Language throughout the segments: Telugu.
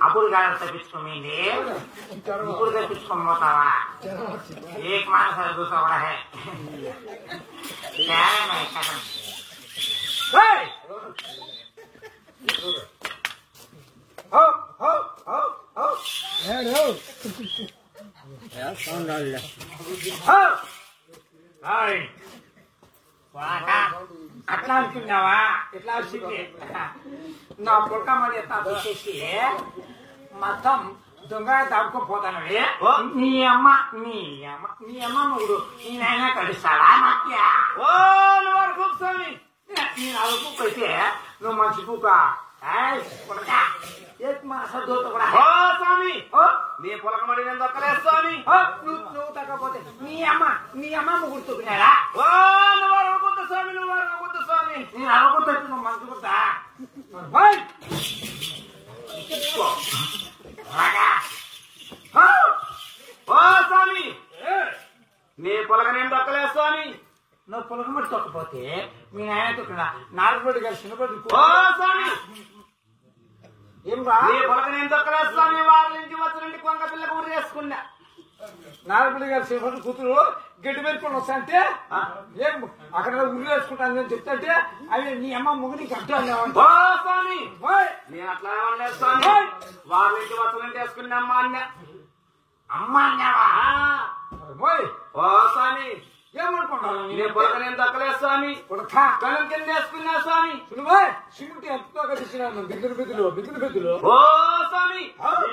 అప్పుడు గారు తప్పించుకోమండి ఇప్పుడు తప్పించుకొని పోతావా एक माणूस है दूसरा बड़ा है क्या है मैं कसम हो हो हो हो हेलो यार कौन डाल ले हो हाय वाका అట్లా అనుకున్నావా ఎట్లా వచ్చింది నా పొక్క మరి ఎట్లా వచ్చేసి మొత్తం దొంగ దాడుకోపోతాను నీ అమ్మ నువ్వు నీ నాయన కలుస్తాడా మధ్య ఓ నువ్వు కుక్ స్వామి నేను అది కుక్ అయితే నువ్వు మంచి కుక్క స్వామి నీ పొలక మరి నేను దొక్కలేదు స్వామి నువ్వు తగ్గపోతే నీ అమ్మ గుర్తుకున్నాడా ఓ నువ్వు అరవకొద్దు స్వామి నువ్వు అరవకొద్దు స్వామి నేను అరవకొద్దు నువ్వు మంచి కుట్టా ఓ స్వామి నీ పొలక నేను దొక్కలేదు స్వామి నువ్వు పొలక మరి తొక్కపోతే మీ నాయన తొక్కిన నాలుగు గారు చిన్నపడి ఓ స్వామి ఏం నీ పొలక నేను దొక్కలేదు స్వామి వారి నుంచి వచ్చినండి కొంగ పిల్లకు ఊరి వేసుకున్నా నాలుగు గారు చిన్నపడి కూతురు గడ్డి పెట్టుకొని వస్తా అంటే ఏం అక్కడ ఊరి వేసుకుంటాను చెప్తాంటే అవి నీ అమ్మ ముగ్గుని కట్టాలి స్వామి నేను అట్లా ఏమనలేదు స్వామి వారి నుంచి వచ్చినంటే వేసుకున్నా అమ్మ అన్న అమ్మ అన్నావా ఓ స్వామి ఏమనుకుంటాను నేను పొలక నేను దక్కలేదు స్వామి కలం కింద వేసుకున్నా స్వామి సిమెంట్ ఎంతో కట్టించినాను బిద్దులు ఓ స్వామి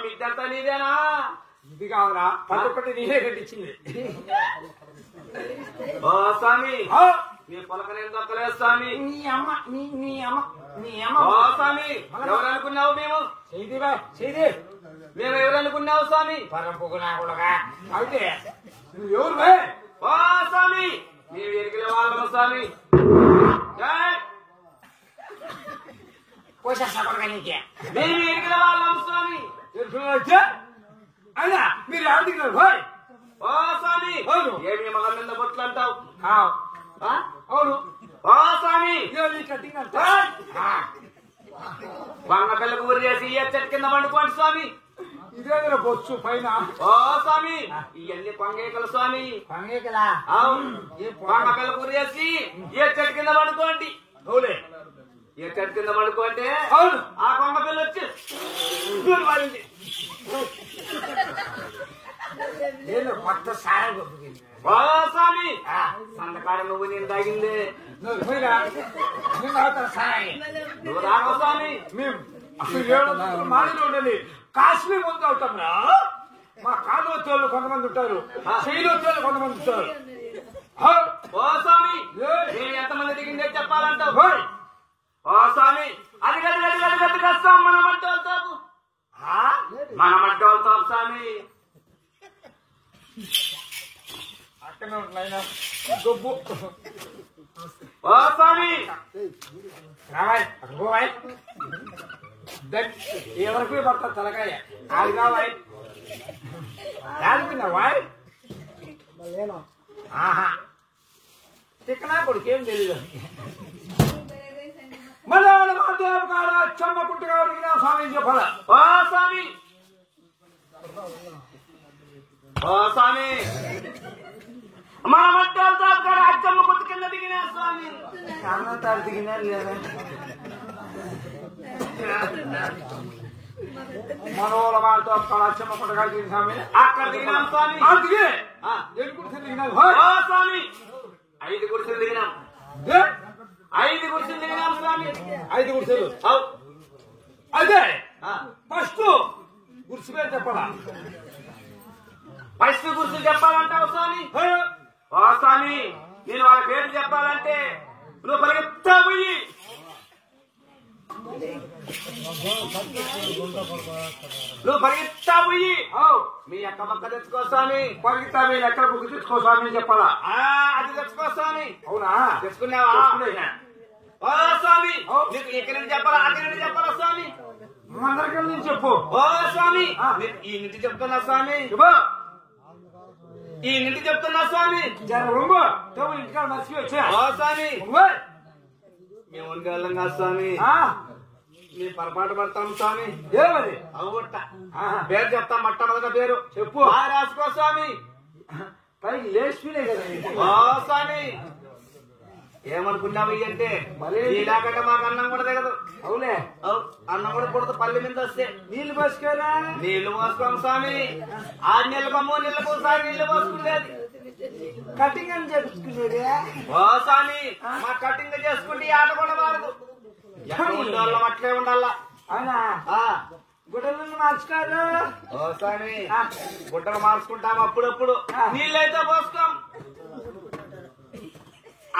మిద్దంతా నీదేనా ఇది కావాలా పక్కటి నీదే కట్టించింది ఓ స్వామి నీ పొలక నేను దక్కలేదు స్వామి నీ అమ్మ ఓ స్వామి ఎవరు అనుకున్నావు మేము చేయి మేము ఎవరు అనుకున్నావు స్వామి పరంపుకున్నా కూడా అయితే నువ్వు ఎవరు ఓ స్వామి మేము ఎరిగిన వాళ్ళము స్వామి మేము ఎరిగిన వాళ్ళము స్వామి అయినా మీరు ఎవరు భాయ్ ఓ స్వామి ఏమి మగ మీద బొట్లు అంటావు అవును ఓ స్వామి కట్టింగ్ బంగ పిల్లకు ఊరి చేసి ఏ చెట్టు కింద పండుకోండి స్వామి ఇదేదో బొచ్చు పైన. ఓ స్వామి ఇవన్నీ కొంగేకలు స్వామి. పంగేకలా కొంగ పిల్ల కూర చేసి ఏ చెట్టు కింద పడుకోండి. అవులే ఏ చెట్టు కింద పడుకోంటే అవును ఆ కొంగ పిల్ల వచ్చి పడింది. ఏదో కొత్త సాయం గొప్పగింది. ఓ స్వామి సందకాడ నువ్వు నేను తాగింది. నువ్వు పోయిరా నేను అవుతాను సాయం. నువ్వు రాకో స్వామి. మేము అసలు 700 మాదిరి ఉండేది. కాశ్మీర్ ముందు అవుతాంరా. మా కాలు వచ్చేవాళ్ళు కొంతమంది ఉంటారు, శైలి వచ్చేవాళ్ళు కొంతమంది ఉంటారు. ఓ స్వామి నేను ఎంతమంది దిగిందే చెప్పాలంటావు. ఓ స్వామి అది గది గది గది గది కస్తాం మన మంటే వెళ్తావు. మన మంటే వెళ్తావు స్వామి. అక్కడే ఉంటున్నాయినా గొబ్బు. ఓ స్వామి రావాయ్ పోవాయ్ ఎవరికి పడతా తలకాయ అది కావాయ్ వాయ్. ఆహా చిక్కనా కొడుకేం తెలీదు. మళ్ళీ చెమ్మ పుట్టుగా స్వామి చెప్పాల. ఓ స్వామి ఓ స్వామి మన మంటే వెళ్తావు కదా అచ్చమ్మ కొట్టు కింద దిగినా స్వామి. అన్న తారు దిగినా లేదా మనోళ్ళ వాళ్ళతో అచ్చమ్మ పుట్టగా దిగిన స్వామి. అక్కడ దిగినాం స్వామి. దిగే ఎన్ని గుడిసెలు దిగినావు. ఓ స్వామి 5 గుడిసెలు దిగినాం. 5 గుడిసెలు దిగినాం స్వామి. 5 గుడిసెలు. అదే ఫస్ట్ గుడిసె పేరు చెప్పడా. ఫస్ట్ గుడిసెలు చెప్పాలంటావు స్వామి. ఓ స్వామి నేను వాళ్ళ పేరు చెప్పాలంటే నువ్వు పరిగెత్తా పోయి మీ అక్క పక్క తెచ్చుకో స్వామి. పరిగెత్తా మీరు ఎక్కడ బుక్ తెచ్చుకో స్వామి చెప్పాలా. అది తెచ్చుకో స్వామి. అవునా తెచ్చుకున్నావా. ఓ స్వామి నీకు ఇక్కడి నుంచి చెప్పాలా అక్కడి నుండి చెప్పాలా స్వామి. మందరికీ నుంచి చెప్పు. ఓ స్వామి ఈ ఇంటి చెప్తున్నా స్వామి. ఈ ఇంటి చెప్తున్నా స్వామి. రొంబ ఇంటికాడ మర్చిపోయి వచ్చా. ఓ స్వామి మేము ఉండేవాళ్ళం కాదు స్వామి. మేము పొరపాటు పడతాం స్వామి. ఏమది అవుట పేరు చెప్తా మొట్టమొదటి పేరు చెప్పు. రాసుకో స్వామి. పైకి లేచిపోయినాయి కదా. ఓ స్వామి ఏమనుకున్నావు అంటే ఇలాగంటే మాకు అన్నం కూడా దిగదు. అవులే అన్నం కూడా పుడదు. పల్లె మీద వస్తే నీళ్లు పోసుకోరా. నీళ్లు పోసుకోం స్వామి. 6 నెలలకమ్మో నీళ్ళకు ఒకసారి నీళ్లు పోసుకునేది. కటింగ్ అని చెప్పుకునేది. ఓ స్వామి మా కటింగ్ చేసుకుంటే ఆట కూడా మారదు. ఎక్కడ ఉండేవాళ్ళం అట్లే ఉండాలా. అవునా గుడ్డలను మార్చుకోరు. ఓ స్వామి గుడ్డలు మార్చుకుంటాం అప్పుడప్పుడు. నీళ్ళైతే పోసుకోం.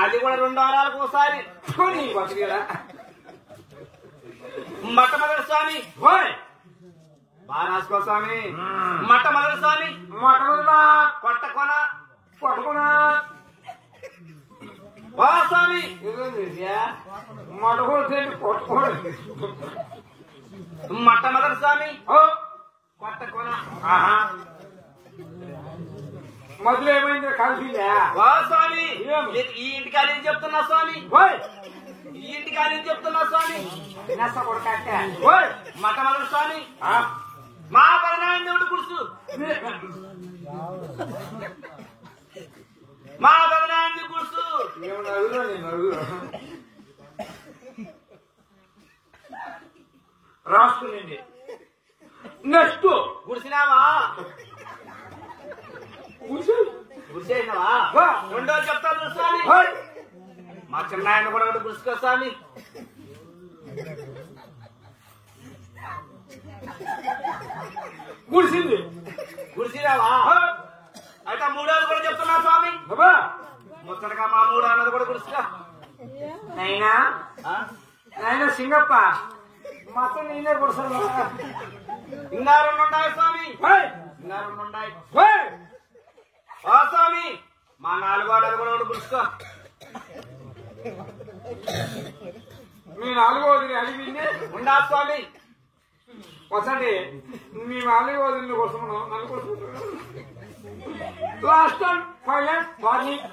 అది కూడా 2 వారాలకు ఒకసారి. మొట్టమొదటి స్వామి బాగా రాసుకో స్వామి. మొట్టమొదటి స్వామి కొట్టకొన పట్టుకున్నా ఓ స్వామి మొట్టకొట్టి కొట్టుకోండి. మొట్టమొదటి స్వామి కొట్టకొన. మొదలు ఏమైంది కలిసిందా. ఓ స్వామి ఈ ఇంటికి అని చెప్తున్నా స్వామి. ఈ ఇంటికి అని చెప్తున్నా స్వామి. మొట్టమొదటి స్వామి మా పరనారాయణ దేవుడు గుడుసు. మా పరనారాయణ గుడుసు రాసుకునింది. నెక్స్ట్ గుడిసినావా. గుడిసేసినావా. రెండో చెప్తాను స్వామి. మా చిన్నాయన కూడా ఒకటి గుడుసుకో స్వామి. గుడిసింది. గుడిసినావా. అయితే 3వది కూడా చెప్తున్నా స్వామి. ముచ్చటగా మా 3 అన్నది కూడా గుడుసుకో. నైనా నైనా సింగప్ప మొత్తం నేనే గుడిసలు. ఇంకా 2 ఉన్నాయి స్వామి. ఇంకా 2 ఉన్నాయి. ఓ స్వామి మా 4వ అన్నది కూడా ఒకటి గుడుసుకో. మీ 4వది అడిగింది ఉండా స్వామి. వసండి మీ 4వది కోసం నన్ను కోసం లాస్ట్ టైం ఫైనల్ వార్నింగ్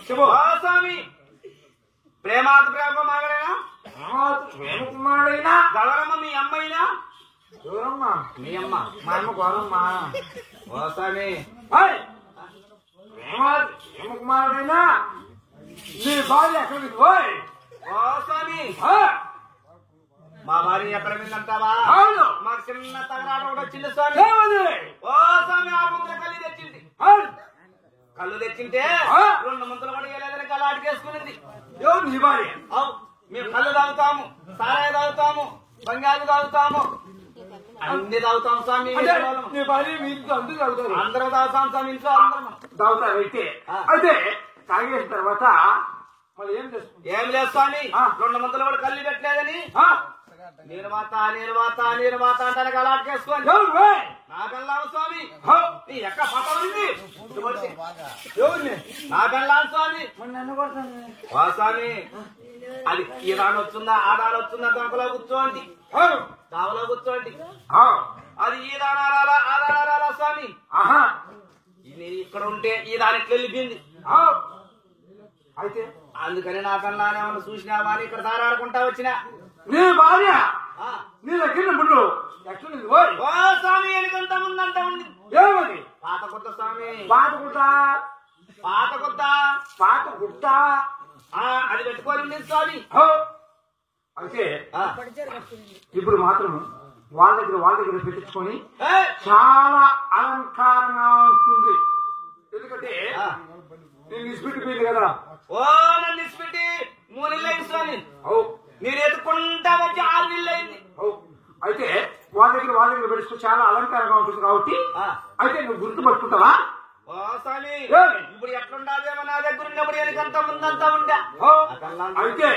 చెప్పు. ఓ స్వామి ప్రేమాత ప్రేమ మాగడైనా ప్రేమ కుమారుడైనా గౌరమ్మ మీ అమ్మైనా ఎవరమ్మా? మీ అమ్మ. మా అమ్మ గౌరమ్మా. ఓ స్వామి కుమారుడైనా నీ భార్య ఎక్కడికి పోయి? ఓ స్వామి మా భార్య ఎక్కడ విందంటావా? అవును. మాకు చిన్న తగరాట కూడా వచ్చింది స్వామి. ఓ స్వామి ఆ ముందర కళ్ళు తెచ్చింది. కళ్ళు తెచ్చింటే 2 ముంతలు కూడా వేయలేదని కళ్ళు ఆడికేసుకునింది. ఎవరు నీ భార్య? మేము కళ్ళు తాగుతాము, సారాయి తాగుతాము, బంగారు తాగుతాము, అన్ని తాగుతాం స్వామి. నీ భార్య మీ ఇంట్లో అందరూ తాగుతారు? అందరూ తాగుతాం స్వామి. ఇంట్లో అందరం తాగుతారు. అయితే తాగేసిన తర్వాత మళ్ళీ ఏం చేస్తుంది? ఏం లేదు స్వామి. 2 ముంతలు కూడా కళ్ళు పెట్టలేదని నిర్వాత అంటాను కళ్ళు ఆడికేసుకొని నాకెళ్ళాము స్వామి. నీ ఎక్క పట్టబడింది ఎవరిని? నాకెళ్ళాను స్వామి. నన్ను కొడతాను. వా స్వామి అది ఈ రాను వచ్చిందా ఆ రాను వచ్చిందా దాంట్లో కూర్చోండి, దావలో కూర్చోండి. అది ఈ దానారాలా ఆ దానారాలా స్వామి. ఇది ఇక్కడ ఉంటే ఈ దాని ఇట్లా వెళ్ళిపోయింది. అయితే అందుకని నాకన్నా ఏమన్నా చూసినావా అని ఇక్కడ దారాడుకుంటా వచ్చినా. నీ భార్య నీ దగ్గర ముందు ఎట్లుంది? ఓ స్వామి ఎనికంత ముందంట ఉంది. ఏమది? పాత కొత్త స్వామి. పాత గుట్ట అది పెట్టుకొని ఉండేది స్వామి. అయితే ఇప్పుడు మాత్రం వాళ్ళ దగ్గర పెట్టించుకొని చాలా అలంకారంగా ఉంటుంది. ఎందుకంటే నేను నిష్పెట్టిపోయింది కదా. ఓ నన్ను నిష్పెట్టి 3 నెలలు అయింది స్వామి. మీరు ఎత్తుకుంటా వచ్చి 6 నెలలు అయింది. అయితే వాళ్ళ దగ్గర పెట్టుకుని చాలా అలంకారంగా ఉంటుంది కాబట్టి అయితే నువ్వు గుర్తుపట్టుకుంటావా? ఓ స్వామి ఇప్పుడు ఎట్లుండాదేమో నా దగ్గర ఉన్నప్పుడు ఎనకంతా ముందంతా ఉండా. అయితే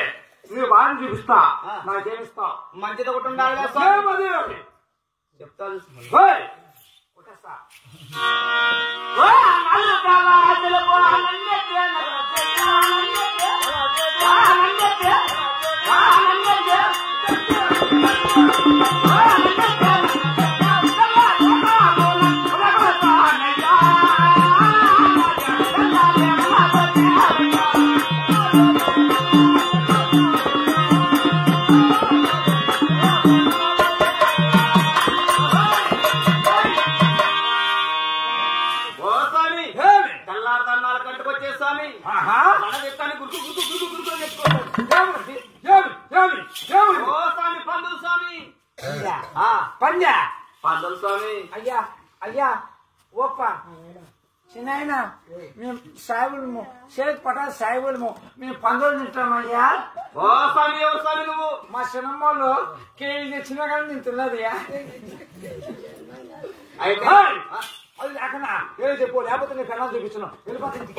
నువ్వు బాగా చూపిస్తా, నాకేమిస్తావు? మంచిది ఒకటి ఉండాలి కదా చెప్తా. పందులు స్వామి. అయ్యా ఓప్ప చిన్న మేము సాయిబులము షేక్ పటా సాయిబులము మేము పందులు తింటామయ్యా. ఓ స్వామి ఎవరు స్వామి నువ్వు? మా సినిమాలో కేజీ తెచ్చినా కానీ నేను తిన్నదయ్యా. అయితే అది లేకనా ఏదో చెప్పు, లేకపోతే నేను పెళ్ళాలు చూపించను. వెళ్ళిపోతుంది.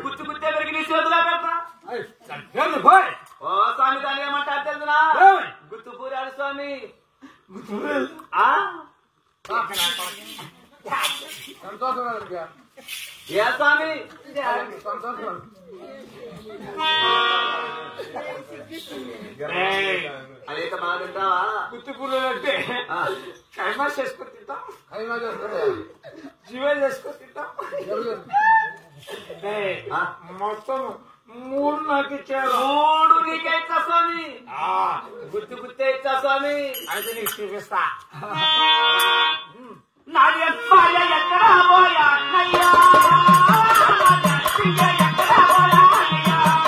గుర్తు గుర్తే పెరిగి నీ చేతులా పెడతా. ఓ స్వామి దాని ఏమంటారు తెలుసునా? గుర్తు పూరాడు స్వామి. ఏ స్వామి? అదేక బాగా తింటావా? గుర్తు పూరలు అంటే కైమా చేసుకొని తింటాం, జీవా చేసుకొని తింటాం. మొత్తం 3 నాకు ఇచ్చారు. 3 నీకే ఇచ్చా స్వామి. గుర్తు గుర్తే ఇచ్చా స్వామి. అయితే నీకు చూపిస్తా. నా భార్య ఎక్కడ పోయా అన్నయ్యా, ఎక్కడ పోయా అన్నయ్యా.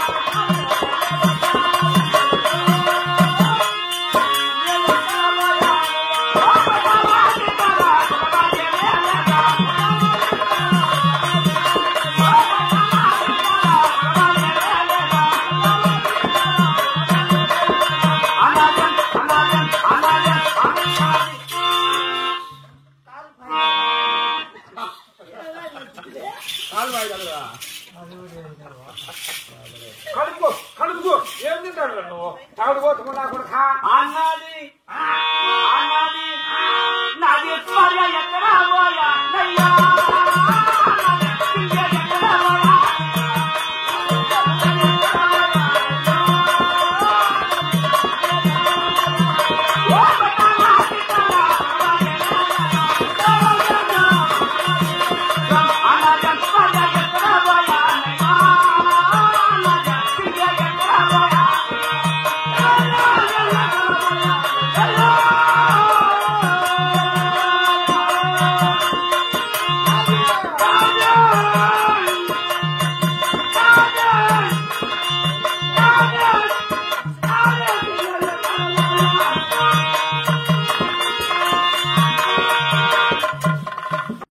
కడుపు ఏం తింటాడు నువ్వు? తాగుడు పోతున్నా కూడా అన్నది నాది అది త్వరగా ఎక్కడ పోయా నయ్యా